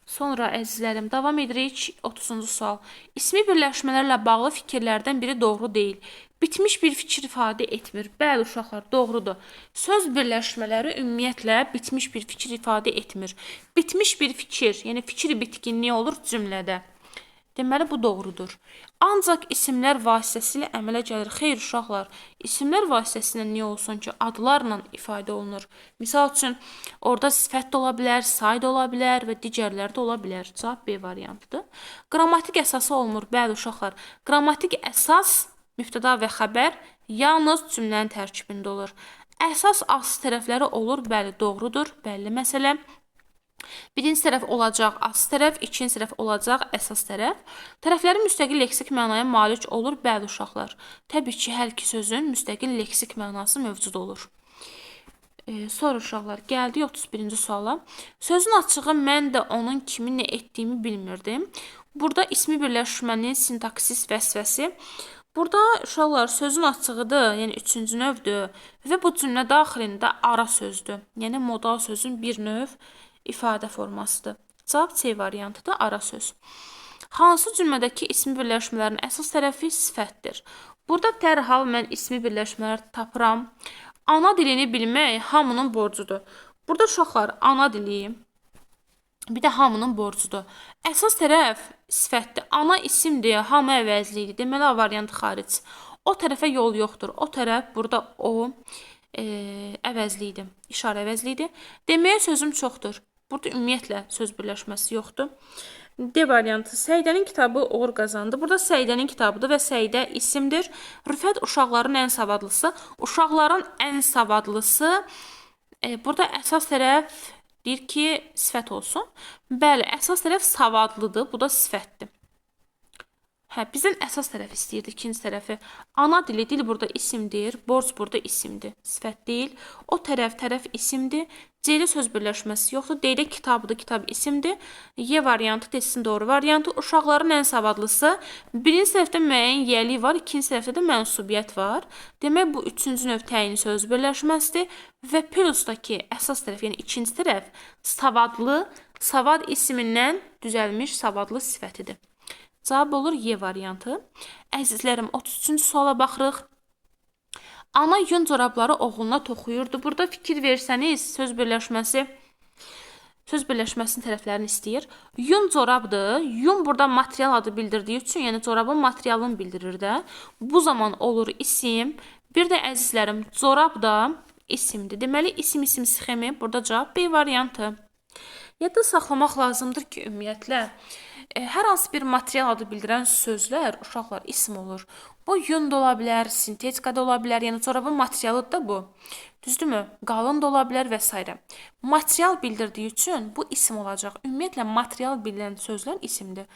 Sonra əzizlərim, davam edirik 30-cu sual. İsmi birləşmələrlə bağlı fikirlərdən biri doğru deyil. Bitmiş bir fikir ifadə etmir. Bəli uşaqlar, doğrudur. Söz birləşmələri ümumiyyətlə bitmiş bir fikir ifadə etmir. Bitmiş bir fikir, yəni fikir bitkinliyi olur cümlədə. Deməli, bu doğrudur. Ancaq isimlər vasitəsilə əmələ gəlir. Xeyr, uşaqlar, isimlər vasitəsilə niyə olsun ki, adlarla ifadə olunur. Misal üçün, orada sifət də ola bilər, say da ola bilər və digərləri də ola bilər. Cavab B variantıdır. Qrammatik əsası olmur. Bəli, uşaqlar, qrammatik əsas, mübtəda və xəbər yalnız cümlənin tərkibində olur. Əsas asıl tərəfləri olur. Bəli, doğrudur. Bəlli məsələ. Birinci tərəf olacaq asıl tərəf, ikinci tərəf olacaq əsas tərəf. Tərəfləri müstəqil leksik mənaya malik olur. Bəli uşaqlar. Təbii ki, hər iki sözün müstəqil leksik mənası mövcud olur. Sonra uşaqlar, gəldik 31-ci suala. Sözün açığı mən də onun kimi nə etdiyimi bilmirdim. Burada ismi birləşmənin sintaksis vəsvəsi. Burada uşaqlar sözün açığıdır, yəni üçüncü növdür və bu cümlə daxilində ara sözdür. Yəni modal sözün bir növ ifadə formasıdır. Cavab C variantıdır, ara söz. Hansı cümlədəki ismi birləşmələrin əsas tərəfi sifətdir? Burada dərhal mən ismi birləşmələri tapıram. Ana dilini bilmək hamının borcudur. Burada uşaqlar ana dili, bir də hamının borcudur. Əsas tərəf sifətdir. Ana isimdir, hamı əvəzlidir. Deməli, A variantı xaric. O tərəfə yol yoxdur. O tərəf, burada o əvəzlidir. İşarə əvəzlidir. Deməyə sözüm çoxdur. Burada ümumiyyətlə söz birləşməsi yoxdur. D variantı. Səidənin kitabı uğur qazandı. Burada Səidənin kitabıdır və Səidə isimdir. Rüfət uşaqların ən savadlısı. Uşaqların ən savadlısı. Burada əsas tərəf deyir ki, sifət olsun. Bəli, əsas tərəf savadlıdır. Bu da sifətdir. Bizdən əsas tərəf istəyirdi, ikinci tərəfi. Ana dili, dil burada isimdir, borc burada isimdir, sifət deyil. O tərəf isimdir, C-li söz birləşməsi yoxdur, D-li kitabıdır, kitab isimdir. Y variantı, testin doğru variantı. Uşaqların ən savadlısı. Birinci tərəfdə müəyyən yəli var, ikinci tərəfdə də mənsubiyyət var. Demək, bu üçüncü növ təyini söz birləşməsidir və plusdakı əsas tərəf, yəni ikinci tərəf savadlı, savad ismindən düzəlmiş savadlı sifətidir. Cavab olur Y variantı. Əzizlərim, 33-cü suala baxırıq. Ana yun corabları oğluna toxuyurdu. Burada fikir versəniz, söz birləşməsinin tərəflərini istəyir. Yun corabdır. Yun burada material adı bildirdiyi üçün, yəni corabın materialını bildirir də. Bu zaman olur isim. Bir də əzizlərim, corab da isimdir. Deməli, isim sxemi. Burada cavab B variantı. Yadda saxlamaq lazımdır ki, ümumiyyətlə, hər hansı bir material adı bildirən sözlər, uşaqlar, isim olur. Bu yun da ola bilər, sintetika da ola bilər, yəni corabın materialıdır da bu. Düzdürmü? Qalın da ola bilər və s. Material bildirdiyi üçün bu isim olacaq. Ümumiyyətlə, material bildirən sözlər isimdir.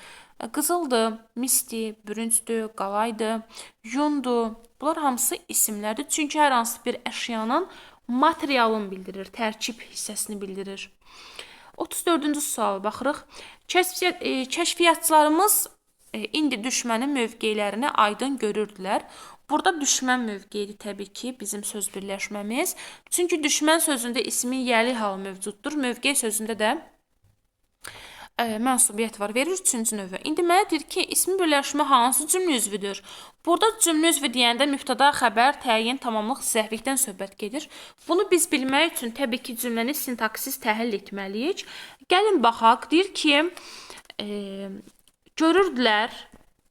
Qızıldır, misdir, bürüncdür, qalaydır, yundur. Bunlar hamısı isimlərdir. Çünki hər hansı bir əşyanın materialını bildirir, tərkib hissəsini bildirir. 34-cü suala baxırıq. Kəşfiyyatçılarımız indi düşmənin mövqelərini aydın görürdülər. Burada düşmən mövqeyidir təbii ki, bizim söz birləşməmiz. Çünki düşmən sözündə ismin yəli halı mövcuddur. Mövqe sözündə də mənsubiyyət var. Verir üçüncü növə. İndi mənə deyir ki, ismi birləşmə hansı cümlə üzvüdür? Burada cümlə üzvü deyəndə mübtəda, xəbər, təyin, tamamlıq, zəhvikdən söhbət gedir. Bunu biz bilmək üçün təbii ki, cümləni sintaksis təhlil etməliyik. Gəlin baxaq, deyir ki, görürdülər,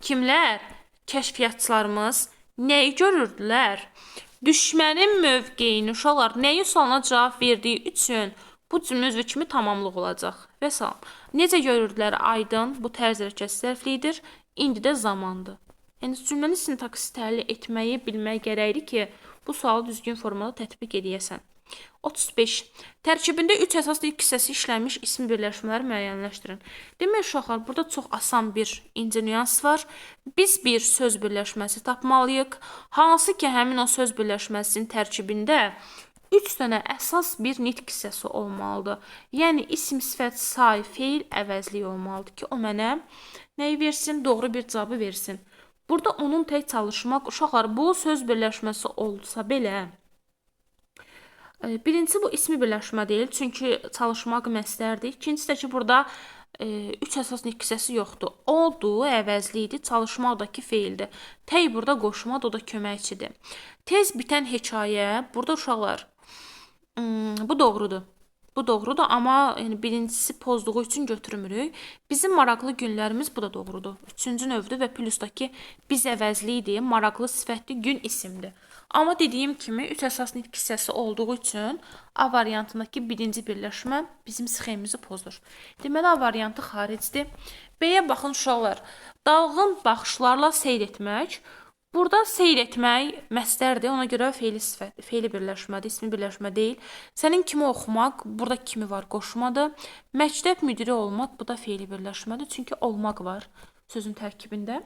kimlər? Kəşfiyyatçılarımız nəyi görürdülər? Düşmənin mövqeyini uşaqlar nəyi sualına cavab verdiyi üçün bu cümlə özü kimi tamamlıq olacaq. Və salam. Necə görürdülər aydın? Bu tərz hərəkət zərflidir. İndi də zamandır. Yəni cümləni sintaksi təhlil etməyi bilmək gərəkdir ki, bu sualı düzgün formada tətbiq edəsən. 35. Tərkibində 3 əsas dil hissəsi işlənmiş ismi birləşmələri müəyyənləşdirin. Demək uşaqlar, burada çox asan bir incə nüans var. Biz bir söz birləşməsi tapmalıyıq. Hansı ki, həmin o söz birləşməsinin tərkibində 3 dənə əsas bir nitq hissəsi olmalıdır. Yəni isim, sifət, say, feil əvəzliyi olmalıdır ki, o mənə nəyi versin? Doğru bir cavabı versin. Burada onun tək çalışmaq uşaqlar, bu söz birləşməsi olsa belə birincisi bu ismi birləşmə deyil, çünki çalışmaq məstərdir. İkincisi də ki, burada 3 əsas nitq hissəsi yoxdur. Oldu, əvəzlidir, çalışmaqdakı feildir. Tək burada qoşmadır, o da köməkçidir. Tez bitən hekayə, burada uşaqlar, bu doğrudur. Bu doğrudur, amma yəni, birincisi pozduğu üçün götürmürük. Bizim maraqlı günlərimiz bu da doğrudur. Üçüncü növdür və plusdakı biz əvəzlidir, maraqlı sifətli gün isimdir. Amma dediyim kimi 3 əsas nitq hissəsi olduğu üçün A variantındakı birinci birləşmə bizim sxemimizi pozur. Deməli A variantı xaricdir. B-yə baxın uşaqlar. Dalğın baxışlarla seyr etmək. Burada seyr etmək məstərdir. Ona görə feili birləşmədir, ismi birləşmə deyil. Sənin kimi oxumaq, burada kimi var, qoşmadır. Məktəb müdiri olmaq, bu da feili birləşmədir. Çünki olmaq var sözün tərkibində.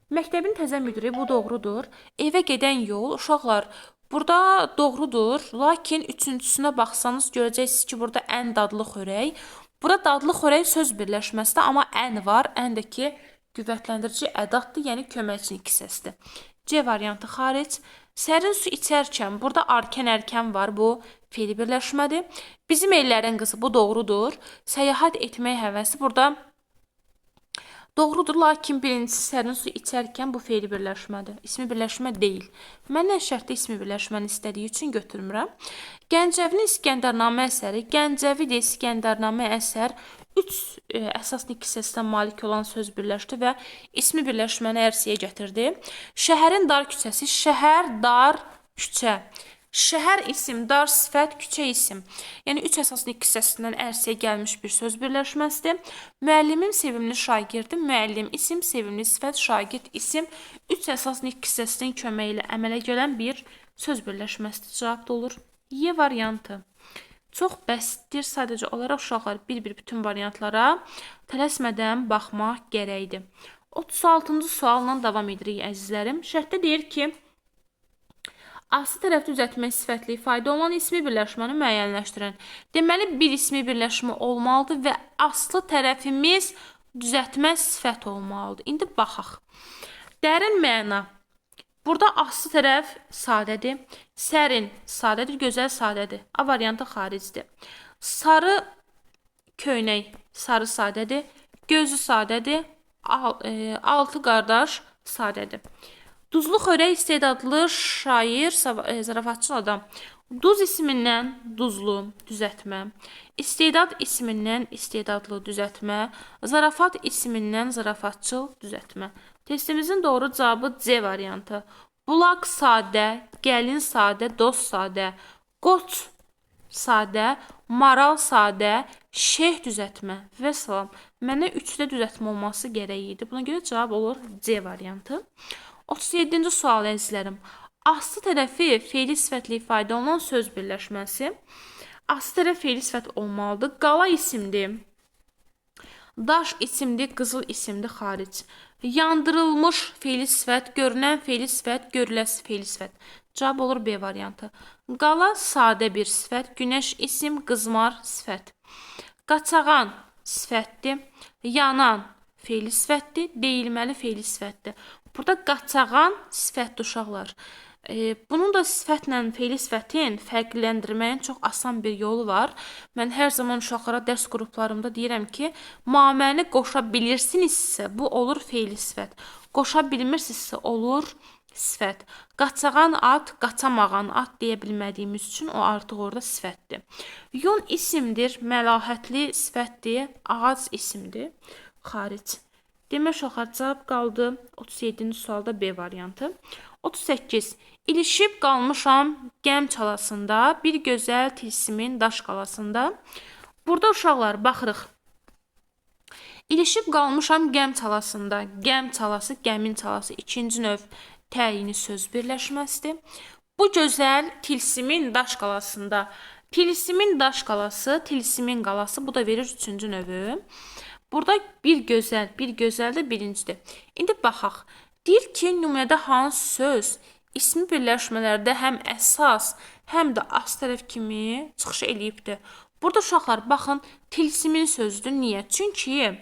Məktəbin təzə müdiri, bu doğrudur. Evə gedən yol, uşaqlar, burada doğrudur. Lakin üçüncüsünə baxsanız görəcəksiniz ki, burada ən dadlı xörək. Burada dadlı xörək söz birləşməsidir, amma ən var. Ən də ki, qüvvətləndirici ədatdır, yəni köməkçi hissəsidir. C variantı xaric. Sərin su içərkən, burada arkən-ərkən var, bu feili birləşmədir. Bizim ellərin qızı, bu doğrudur. Səyahət etmək həvəsi, burada doğrudur, lakin birincisi sərin su içərkən bu feili birləşmədir. İsmi birləşmə deyil. Məndən şərtdə ismi birləşməni istədiyi üçün götürmürəm. Gəncəvinin İskəndərnamə əsəri. Gəncəvidə İskəndərnamə əsər 3 əsas nitq hissəsindən malik olan söz birləşdi və ismi birləşməni ərsəyə gətirdi. Şəhərin dar küçəsi, şəhər, dar, küçə. Şəhər isim, dar sifət, küçə isim. Yəni 3 əsas nitq hissəsindən ərsəyə gəlmiş bir söz birləşməsidir. Müəllimim sevimli şagirdim. Müəllim isim, sevimli sifət, şagird isim. 3 əsas nitq hissəsinin köməyi ilə əmələ gələn bir söz birləşməsidir. Cavab da olur Y variantı. Çox bəsitdir. Sadəcə olaraq uşaqlar bir-bir bütün variantlara tələsmədən baxmaq gərəkdir. 36-cı sualla davam edirik əzizlərim. Şərtdə deyir ki, aslı tərəfdə düzəltmək sifətli ifadə olan ismi birləşməni müəyyənləşdirin. Deməli, bir ismi birləşmə olmalıdır və aslı tərəfimiz düzəltmə sifət olmalıdır. İndi baxaq. Dərin məna. Burada aslı tərəf sadədir. Sərin sadədir, gözəl sadədir. A variantı xaricdir. Sarı köynək sarı sadədir. Gözü sadədir. Altı qardaş sadədir. Duzlu xörək istedadlı şair, zarafatçı adam. Duz ismindən duzlu düzəltmə. İstedad ismindən istedadlı düzəltmə. Zarafat ismindən zarafatçıl düzəltmə. Testimizin doğru cavabı C variantı. Bulaq sadə, gəlin sadə, dost sadə, qoç sadə, maral sadə, şeyh düzəltmə və salam. Mənə 3-də düzəltmə olması gərək idi. Buna görə cavab olur C variantı. 37-ci sual əzizlərim. Aslı tərəfi feili sifətli ifadə olunan söz birləşməsi. Aslı tərəf feili sifət olmalıdır. Qala isimdir. Daş isimdir, qızıl isimdir, xaric. Yandırılmış feili sifət, görünən feili sifət, görüləsi feili sifət. Cavab olur B variantı. Qala sadə bir sifət, günəş isim, qızmar sifət. Qaçağan sifətdir. Yanan feili sifətdir, deyilməli feili sifətdir. Burada qaçağan sifətdir uşaqlar. Bunun da sifətlə feili sifətin fərqləndirməyin çox asan bir yolu var. Mən hər zaman uşaqlara dərs qruplarımda deyirəm ki, maməni qoşa bilirsinizsə, bu olur feili sifət. Qoşa bilmirsinizsə, olur sifət. Qaçağan at, qaçamağan at deyə bilmədiyimiz üçün o artıq orada sifətdir. Yun isimdir, məlahətli sifətdir, ağac isimdir, xaric. Demək uşaqlar cavab qaldı 37-ci sualda B variantı. 38. İlişib qalmışam qəm çalasında, bir gözəl tilsimin daş qalasında. Burada uşaqlar baxırıq. İlişib qalmışam qəm çalasında. Qəm çalası, qəmin çalası ikinci növ təyini söz birləşməsidir. Bu gözəl tilsimin daş qalasında. Tilsimin daş qalası, tilsimin qalası bu da verir üçüncü növü. Burada bir gözəl də birincidir. İndi baxaq. Deyir ki, nümunədə hansı söz ismi birləşmələrdə həm əsas, həm də as tərəf kimi çıxış eləyibdir. Burada uşaqlar baxın, tilsimin sözüdür. Niyə? Çünki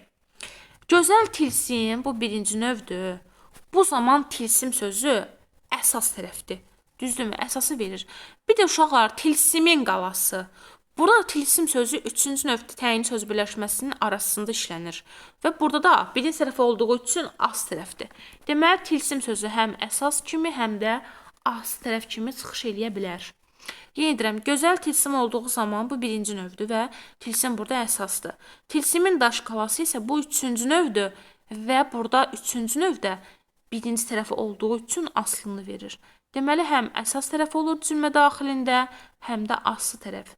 gözəl tilsim bu birinci növdür. Bu zaman tilsim sözü əsas tərəfdir. Düzdürmü? Əsası verir. Bir də uşaqlar tilsimin qalası. Burada tilsim sözü üçüncü növ təyin söz birləşməsinin arasında işlənir. Və burada da birinci tərəf olduğu üçün as tərəfdir. Deməli, tilsim sözü həm əsas kimi, həm də as tərəf kimi çıxış eləyə bilər. Yenə deyirəm, gözəl tilsim olduğu zaman bu birinci növdür və tilsim burada əsasdır. Tilsimin daş qalası isə bu üçüncü növdür və burada üçüncü növdə birinci tərəfi olduğu üçün aslını verir. Deməli, həm əsas tərəf olur cümlə daxilində, həm də aslı tərəf.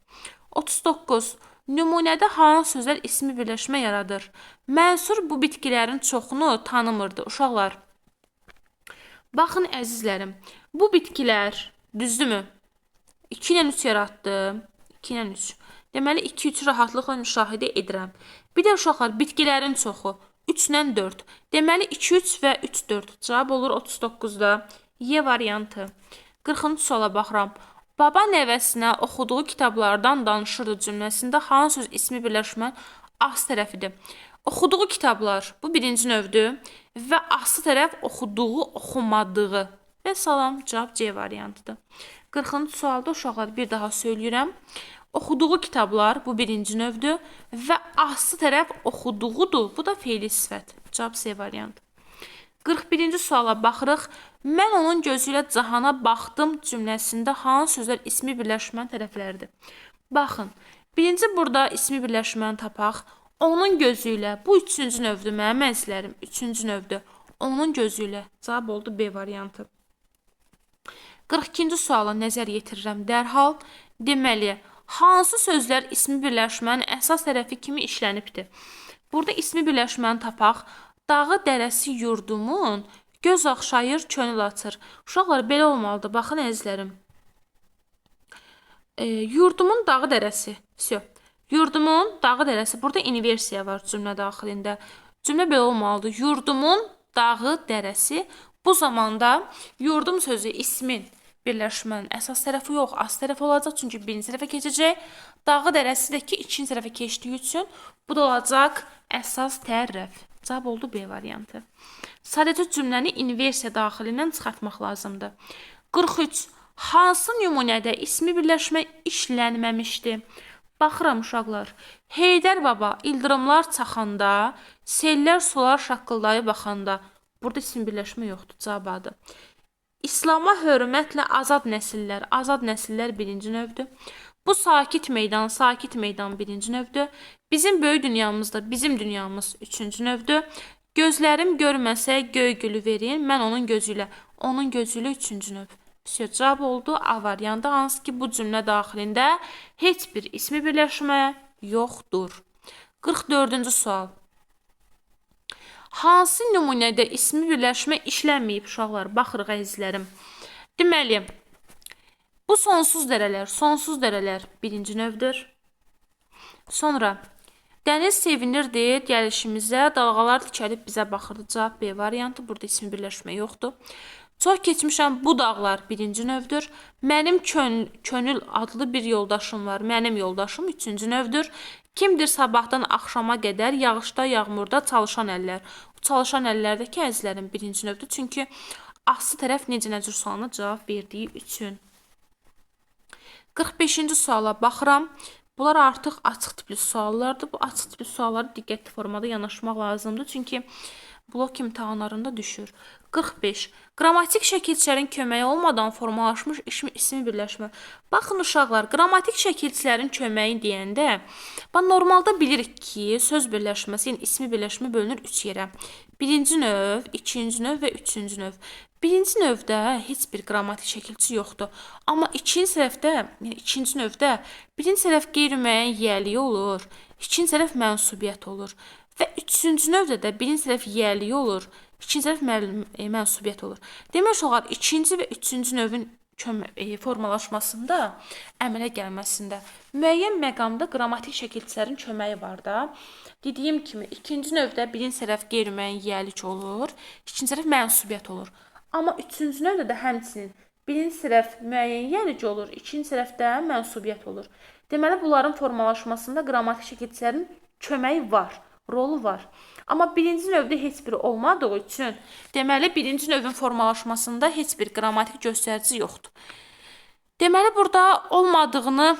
39. Nümunədə hansı sözlər ismi birləşmə yaradır? Mənsur bu bitkilərin çoxunu tanımırdı. Uşaqlar, baxın əzizlərim, bu bitkilər, düzdürmü? 2 ilə 3 yaratdı. 2 ilə 3. Deməli, 2-3 rahatlıqla müşahidə edirəm. Bir də uşaqlar, bitkilərin çoxu. 3 ilə 4. Deməli, 2-3 və 3-4. Cavab olur 39-da. Y variantı. 40-cı suala baxıram. Baba nəvəsinə oxuduğu kitablardan danışırdı cümləsində hansı söz ismi birləşmə as tərəfidir? Oxuduğu kitablar, bu birinci növdür və aslı tərəf oxuduğu, oxumadığı. Və salam, cavab C variantıdır. 40-cı sualda uşaqlar bir daha söyləyirəm. Oxuduğu kitablar, bu birinci növdür və aslı tərəf oxuduğudur. Bu da feili sifət. Cavab C variantı. 41-ci suala baxırıq. Mən onun gözü ilə cahana baxdım cümləsində hansı sözlər ismi birləşmən tərəfləridir? Baxın, birinci burada ismi birləşməni tapaq. Onun gözü ilə, bu üçüncü növdür mənim əzizlərim, üçüncü növdür. Onun gözü ilə, cavab oldu B variantı. 42-ci suala nəzər yetirirəm dərhal. Deməli, hansı sözlər ismi birləşmənin əsas tərəfi kimi işlənibdir? Burada ismi birləşməni tapaq. Dağı dərəsi yurdumun, göz axşayır, könül açır. Uşaqlar, belə olmalıdır. Baxın, əzizlərim. Yurdumun dağı dərəsi. Yurdumun dağı dərəsi. Burada inversiya var cümlə daxilində. Cümlə belə olmalıdır. Yurdumun dağı dərəsi. Bu zamanda yurdum sözü ismin birləşmənin əsas tərəfi yox, as tərəfi olacaq. Çünki birinci tərəfə keçəcək. Dağı dərəsi də ki, ikinci tərəfə keçdiyi üçün bu da olacaq əsas tərəf. Cavab oldu B variantı. Sadəcə cümləni inversiya daxilindən çıxartmaq lazımdır. 43. Hansı nümunədə ismi birləşmə işlənməmişdir? Baxıram uşaqlar. Heydər baba ildırımlar çaxanda, sellər sular şaqqıldayıb baxanda. Burada ismi birləşmə yoxdur. Cavab adı. İslama hörmətlə azad nəsillər birinci növdür. Bu sakit meydan birinci növdür. Bizim böyük dünyamızda, bizim dünyamız üçüncü növdür. Gözlərim görməsə göy gülü verin, mən onun gözü ilə üçüncü növ. Cavab oldu A variantı, hansı ki bu cümlə daxilində heç bir ismi birləşmə yoxdur. 44-cü sual. Hansı nümunədə ismi birləşmə işlənməyib uşaqlar? Baxırıq əzizlərim. Deməli, bu sonsuz dərələr birinci növdür. Sonra, dəniz sevinirdi gəlişimizə, dalğalar dikəlib bizə baxırdı. Cavab B variantı, burada ismi birləşmə yoxdur. Çox keçmişəm, bu dağlar birinci növdür. Mənim könül adlı bir yoldaşım var. Mənim yoldaşım üçüncü növdür. Kimdir sabahdan axşama qədər yağışda, yağmurda çalışan əllər? Bu çalışan əllərdəki əzizlərin birinci növdür. Çünki aslı tərəf necə sualına cavab verdiyi üçün. 45-ci suala baxıram. Bunlar artıq açıq tipli suallardır. Bu açıq tipli sualları diqqətli formada yanaşmaq lazımdır. Çünki blok imtahanlarında düşür. 45. Qrammatik şəkilçilərin köməyi olmadan formalaşmış ismi birləşmə. Baxın uşaqlar, qrammatik şəkilçilərin köməyi deyəndə, normalda bilirik ki, söz birləşməsi, yəni ismi birləşmə bölünür 3 yerə. Birinci növ, ikinci növ və üçüncü növ. Birinci növdə heç bir qrammatik şəkilçi yoxdur. Amma ikinci sələfdə, yəni ikinci növdə birinci sələf qeyri-müəyyən yiyəliyi olur, ikinci sələf mənsubiyyət olur və üçüncü növdə də birinci sələf yiyəliyi olur, ikinci sələf mənsubiyyət olur. Demək olar, ikinci və üçüncü növün formalaşmasında, əmələ gəlməsində müəyyən məqamda qrammatik şəkilçilərin köməyi var da. Dediyim kimi, ikinci növdə birinci sələf qeyri-müəyyən yiyəlik olur, ikinci sələf mənsubiyyət olur. Amma üçüncü növdə də həmçinin birinci sələf müəyyən yiyəlik olur, ikinci sələfdə mənsubiyyət olur. Deməli, bunların formalaşmasında qrammatik şəkilçilərin köməyi var, rolu var. Amma birinci növdə heç biri olmadığı üçün, deməli, birinci növün formalaşmasında heç bir qrammatik göstərici yoxdur. Deməli, burada olmadığını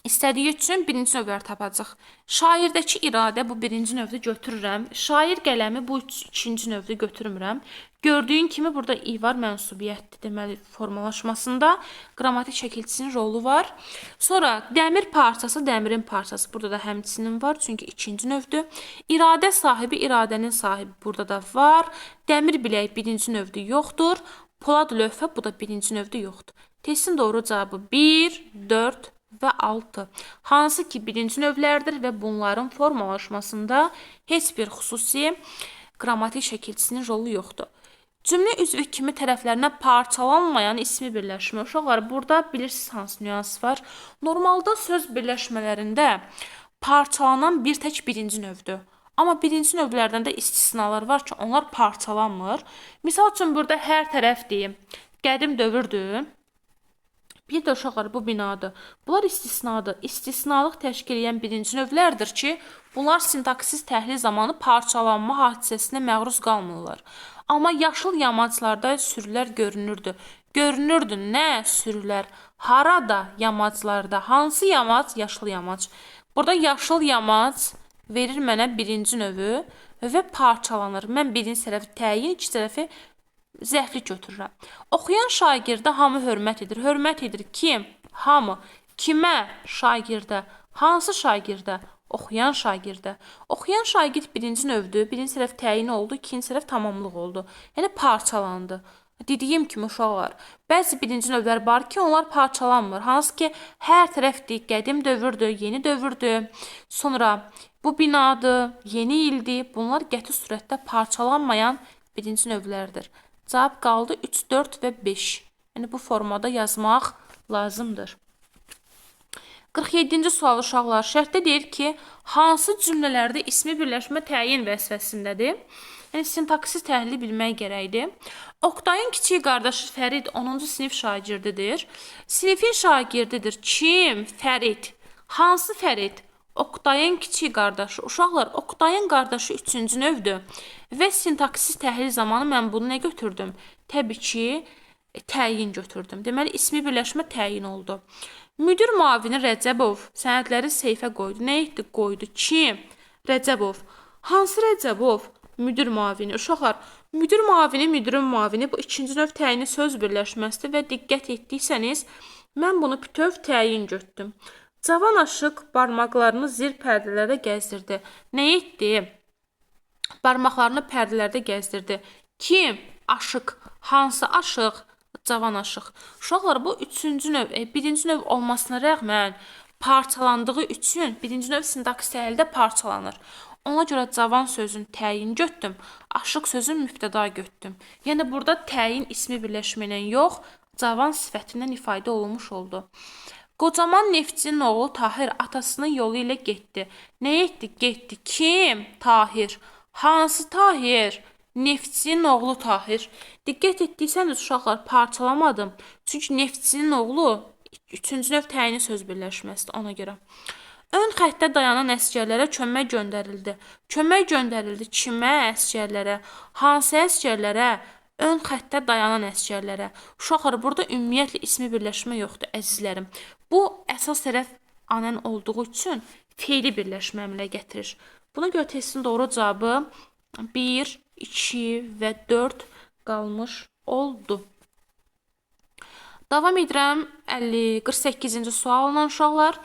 İstədiyi üçün birinci növləri tapacaq. Şairdəki iradə bu birinci növdə götürürəm. Şair qələmi bu ikinci növdə götürmürəm. Gördüyün kimi burada i var, mənsubiyyətdir. Deməli, formalaşmasında qrammatik şəkilçisinin rolu var. Sonra dəmir parçası, dəmirin parçası. Burada da həmçinin var, çünki ikinci növdür. İradə sahibi, iradənin sahibi burada da var. Dəmir bilək birinci növdə yoxdur. Polad lövhə, bu da birinci növdə yoxdur. Testin doğru cavabı 1, 4 və 6. Hansı ki birinci növlərdir və bunların formalaşmasında heç bir xüsusi qrammatik şəkilçisinin rolu yoxdur. Cümlə üzvü kimi tərəflərinə parçalanmayan ismi birləşmə. Uşaqlar, burada bilirsiniz hansı nüans var? Normalda söz birləşmələrində parçalanan bir tək birinci növdür. Amma birinci növlərdən də istisnalar var ki, onlar parçalanmır. Misal üçün, burada hər tərəf deyim, qədim dövrdür. Bir də uşaqlar, bu binadır. Bunlar istisnadır. İstisnalıq təşkil edən birinci növlərdir ki, bunlar sintaksis təhlil zamanı parçalanma hadisəsinə məruz qalmırlar. Amma yaşıl yamaclarda sürülər görünürdü. Görünürdü nə sürülər? Harada yamaclarda? Hansı yamac? Yaşıl yamac. Burada yaşıl yamac verir mənə birinci növü və parçalanır. Mən birinci tərəfi təyin, iki tərəfi zərfli götürürəm. Oxuyan şagirdə hamı hörmət edir. Hörmət edir kim? Hamı. Kimə? Şagirdə. Hansı şagirdə? Oxuyan şagirdə. Oxuyan şagird birinci növdür. Birinci tərəf təyin oldu, ikinci tərəf tamamlıq oldu. Yəni parçalandı. Dediyim kimi uşaqlar, bəzi birinci növlər var ki, onlar parçalanmır. Hansı ki, hər tərəfdir, qədim dövrdür, yeni dövrdür. Sonra bu binadır, yeni ildir. Bunlar qəti surətdə parçalanmayan birinci növlərdir. Cavab qaldı 3, 4 və 5. Yəni, bu formada yazmaq lazımdır. 47-ci sual uşaqlar. Şərtdə deyir ki, hansı cümlələrdə ismi birləşmə təyin vəzifəsindədir? Yəni, sintaksis təhlili bilmək gərəkdir. Oktayın kiçik qardaşı Fərid 10-cu sinif şagirdidir. Sinifin şagirdidir. Kim? Fərid. Hansı Fərid? Oktayın kiçik qardaşı. Uşaqlar, Oktayın qardaşı üçüncü növdür. Və sintaksis təhlil zamanı mən bunu nə götürdüm? Təbii ki, təyin götürdüm. Deməli, ismi birləşmə təyin oldu. Müdir müavini Rəcəbov sənədləri seyfə qoydu. Nə etdi? Qoydu. Kim? Rəcəbov. Hansı Rəcəbov? Müdir müavini. Uşaqlar, müdir müavini, müdirin müavini bu ikinci növ təyini söz birləşməsidir və diqqət etdiysəniz, mən bunu bütöv təyin götürdüm. Cavan aşıq barmaqlarını zil pərdələrdə gəzdirdi. Nə etdi? Barmaqlarını pərdələrdə gəzdirdi. Kim? Aşıq. Hansı aşıq? Cavan aşıq. Uşaqlar, bu üçüncü növ, birinci növ olmasına rəğmən parçalandığı üçün birinci növ sintaksis təhlildə parçalanır. Ona görə cavan sözün təyin götürdüm, aşıq sözün mübtəda götürdüm. Yəni, burada təyin ismi birləşməylə yox, cavan sifətindən ifadə olunmuş oldu. Qocaman neftçinin oğlu Tahir atasının yolu ilə getdi. Nə etdi? Getdi. Kim? Tahir. Hansı Tahir? Neftçinin oğlu Tahir. Diqqət etdiysəniz uşaqlar, parçalamadım. Çünki neftçinin oğlu üçüncü növ təyini söz birləşməsidir ona görə. Ön xəttdə dayanan əsgərlərə kömək göndərildi. Kömək göndərildi kimə? Əsgərlərə. Hansı əsgərlərə? Ön xəttdə dayanan əsgərlərə. Uşaqlar, burada ümumiyyətlə ismi birləşmə yoxdur, əzizlərim. Bu, əsas tərəf anən olduğu üçün feili birləşmə əmələ gətirir. Buna görə testin doğru cavabı 1, 2 və 4 qalmış oldu. Davam edirəm 48-ci sualla uşaqlar.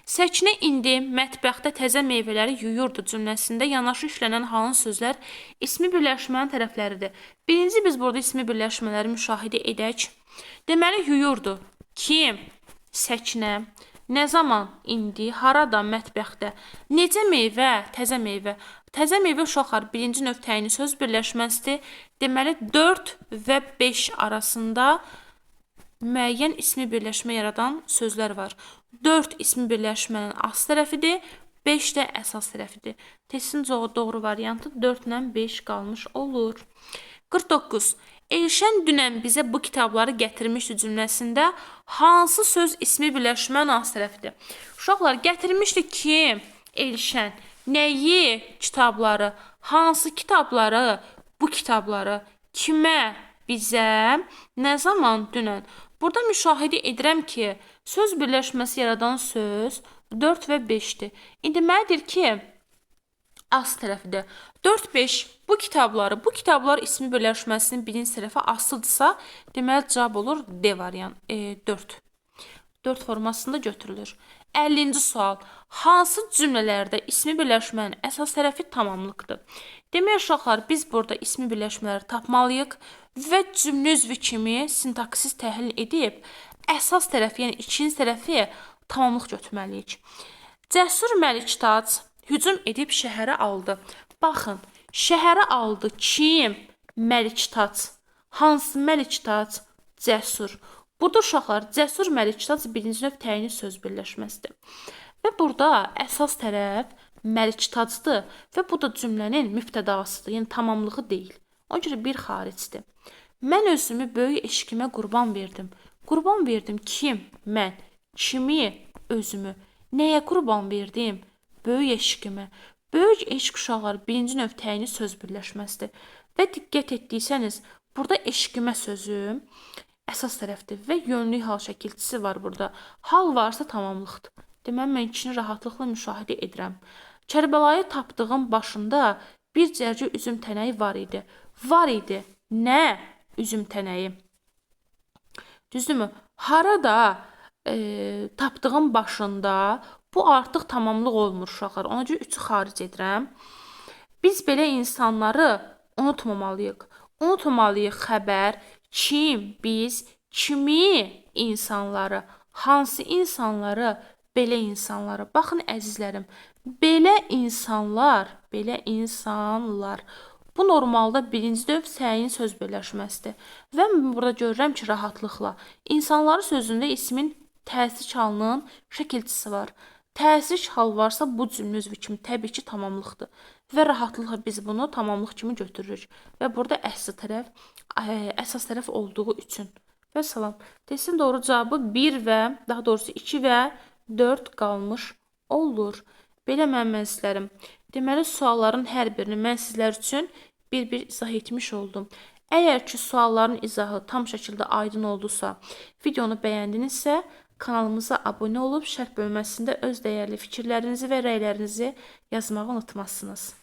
Səkinə indi mətbəxdə təzə meyvələri yuyurdu cümləsində yanaşı işlənən hansı sözlər ismi birləşmənin tərəfləridir? Birinci biz burada ismi birləşmələri müşahidə edək. Deməli yuyurdu. Kim? Səkinə. Nə zaman? İndi. Harada? Mətbəxdə. Necə meyvə? Təzə meyvə. Təzə meyvə uşaqlar birinci növ təyini söz birləşməsidir. Deməli 4 və 5 arasında müəyyən ismi birləşmə yaradan sözlər var. 4 ismi birləşmənin as tərəfidir, 5 də əsas tərəfidir. Testin doğru variantı 4 ilə 5 qalmış olur. 49. Elşən dünən bizə bu kitabları gətirmişdi cümləsində hansı söz ismi birləşmənin as tərəfidir? Uşaqlar gətirmişdi kim? Elşən. Nəyi? Kitabları. Hansı kitabları? Bu kitabları. Kimə? Bizə. Nə zaman? Dünən. Burada müşahidə edirəm ki, söz birləşməsi yaradan söz 4 və 5-dir. İndi mənə deyir ki, as tərəfidir. 4-5 bu kitablar ismi birləşməsinin birinci tərəfi asıdırsa, deməli cavab olur D variant, 4. 4 formasında götürülür. 50-ci sual. Hansı cümlələrdə ismi birləşmənin əsas tərəfi tamamlıqdır? Demək uşaqlar, biz burada ismi birləşmələri tapmalıyıq və cümlə üzvü kimi sintaksiz təhlil edib əsas tərəfi, yəni ikinci tərəfi tamamlıq götürməliyik. Cəsur Məliktac hücum edib şəhərə aldı. Baxın, şəhərə aldı kim? Məliktac. Hansı Məliktac? Cəsur. Burada uşaqlar, Cəsur Məliktac birinci növ təyini söz birləşməsidir. Və burada əsas tərəf Məliktacdır və bu da cümlənin mübtədasıdır, yəni tamamlığı deyil. O görə bir xaricdir. Mən özümü böyük eşqimə qurban verdim. Qurban verdim kim? Mən. Kimi? Özümü. Nəyə qurban verdim? Böyük eşqimə. Böyük eşq uşaqlar birinci növ təyini söz birləşməsidir. Və diqqət etdiysəniz, burada eşqimə sözü əsas tərəfdir və yönlü hal şəkilçisi var burada. Hal varsa tamamlıqdır. Deməli, mən ikisini rahatlıqla müşahidə edirəm. Kərbəlayı tapdığım başında bir cərgə üzüm tənəyi var idi. Var idi. Nə? Üzüm tənəyi. Düzdürmü? Harada tapdığım başında bu artıq tamamlıq olmur uşaqlar. Ona görə 3-ü xaric edirəm. Biz belə insanları unutmamalıyıq. Unutmamalıyıq xəbər. Kim? Biz. Kimi? İnsanları. Hansı insanları? Belə insanları. Baxın əzizlərim. Belə insanlar. Belə insanlar. Bu normalda birinci növ səyin söz birləşməsidir. Və burada görürəm ki, rahatlıqla. İnsanları sözündə ismin təsir halının şəkilçisi var. Təsir hal varsa bu cümlə üzvü kimi təbii ki, tamamlıqdır. Və rahatlıqla biz bunu tamamlıq kimi götürürük. Və burada əsas tərəf olduğu üçün. Və salam. Testin doğru cavabı 1 və, daha doğrusu 2 və 4 qalmış olur. Belə mənim əzizlərim. Deməli, sualların hər birini mən sizlər üçün bir-bir izah etmiş oldum. Əgər ki, sualların izahı tam şəkildə aydın oldusa, videonu bəyəndinizsə, kanalımıza abunə olub şərh bölməsində öz dəyərli fikirlərinizi və rəylərinizi yazmağı unutmazsınız.